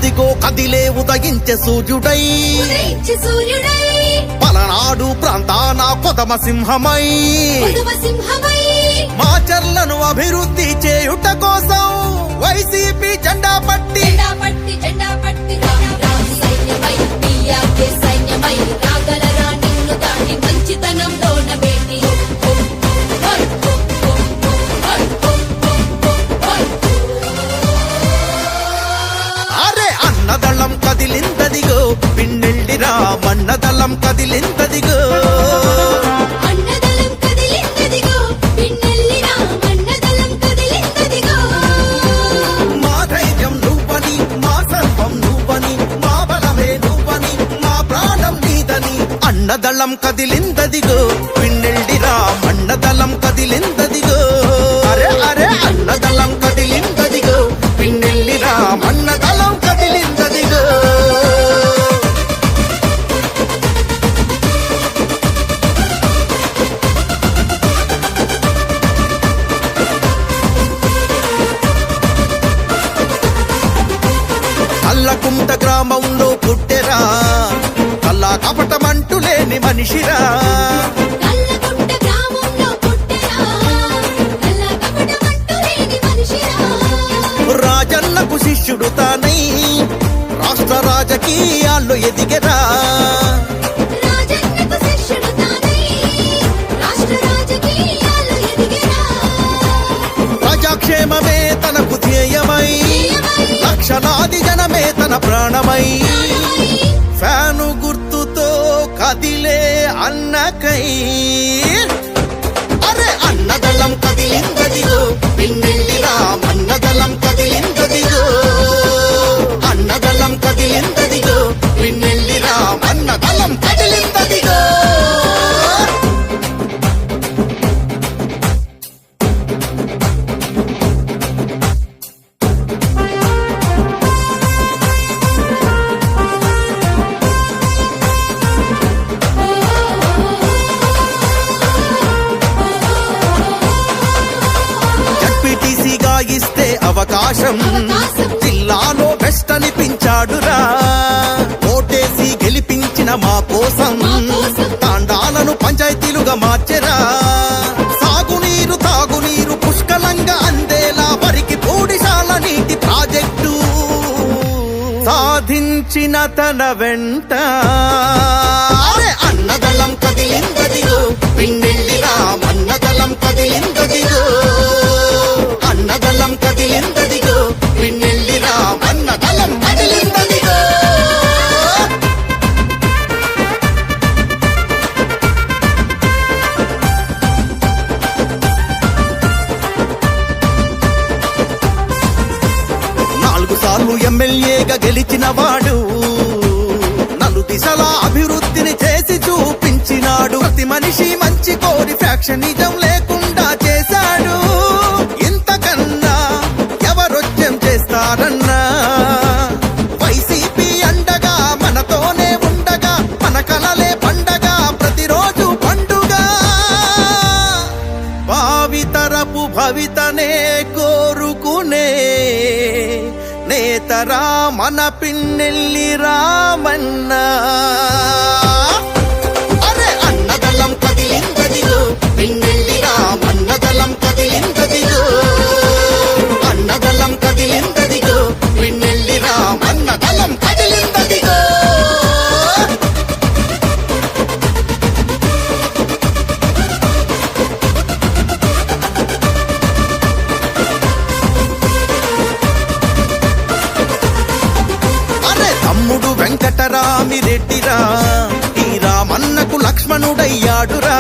అదిగో కదిలే ఉదయించే సూర్యుడై పలనాడు ప్రాంతాన కొదమ సింహమై మాచర్లను అభివృద్ధి చేయుట కోసం వైసీపీ జెండా పట్టి అరే అన్నదళం కదిలిందదిగో పిన్నెల్లిరా మన్నదళం కదిలిందదిగో అన్నదళం కదిలిందదిగో పిన్నెల్లిరా మన్నదళం కదిలిందదిగో అరే అరే అన్నదళం కదిలిందదిగో పిన్నెల్లిరా మన్నదళం కదిలిందదిగో కల్లకుంట గ్రామంలో పుట్టెరా కల్లా కపటమంటూ లేని మనిషిరా రాజన్నకు శిష్యుడు తానై రాష్ట్ర రాజకీయాల్లో ఎదిగరా ప్రజాక్షేమమే తనకు ధ్యేయమై లక్షలాది జనమే తన ప్రాణమై ఫ్యాను గుర్తుతో కదిలే అన్నకై అరే అన్నదళం కదిలిందదిగో పిన్నెల్లిరా మన్నదళం కదిలిందదిగో అన్నదళం కదిలిందదిగో పిన్నెల్లిరా మన్నదళం కదిలిందదిగో ఇస్తే అవకాశం జిల్లాలో బెస్ట్ అనిపించాడురా ఓటేసి గెలిపించిన మా కోసం తాండాలను పంచాయతీలుగా మార్చెరా సాగునీరు తాగునీరు పుష్కలంగా అందేలా వరికి పూడిశాల నీటి ప్రాజెక్టు సాధించిన తన వెంట అరే అన్నదళం కదిలిందదిగో పిన్నెల్లిరా మన్నదళం కదిలిందదిగో అన్నదళం కదిలిందదిగో పిన్నెల్లిరా మన్నదళం కదిలిందదిగో నాలుగు సార్లు ఎమ్మెల్యేగా గెలిచిన వాడు నలుదిశల అభివృద్ధిని చేసి చూపించినాడు ప్రతి మనిషి మంచి కోరి ఫ్యాక్షనిజం లేకుండా చేశాడు ఇంతకన్నా ఎవరొచ్చెం చేస్తారన్నా వైసీపీ అండగా మనతోనే ఉండగా మన కలలే పండగ ప్రతిరోజు పండుగ భావితరపు భవితనే కోరుకునే నేతరా మన పిన్నెల్లి రామన్నా అరే అన్నదళం కదిలిందదిగో పిన్నెల్లిరా మన్నదళం కదిలిందదిగో అన్నదళం కదిలిందదిగో పిన్నెల్లిరా మన్నదళం కదిలిందదిగో అరే తమ్ముడు వెంకటరామిరెడ్డిరా ఈ రామన్నకు లక్ష్మణుడయ్యాడురా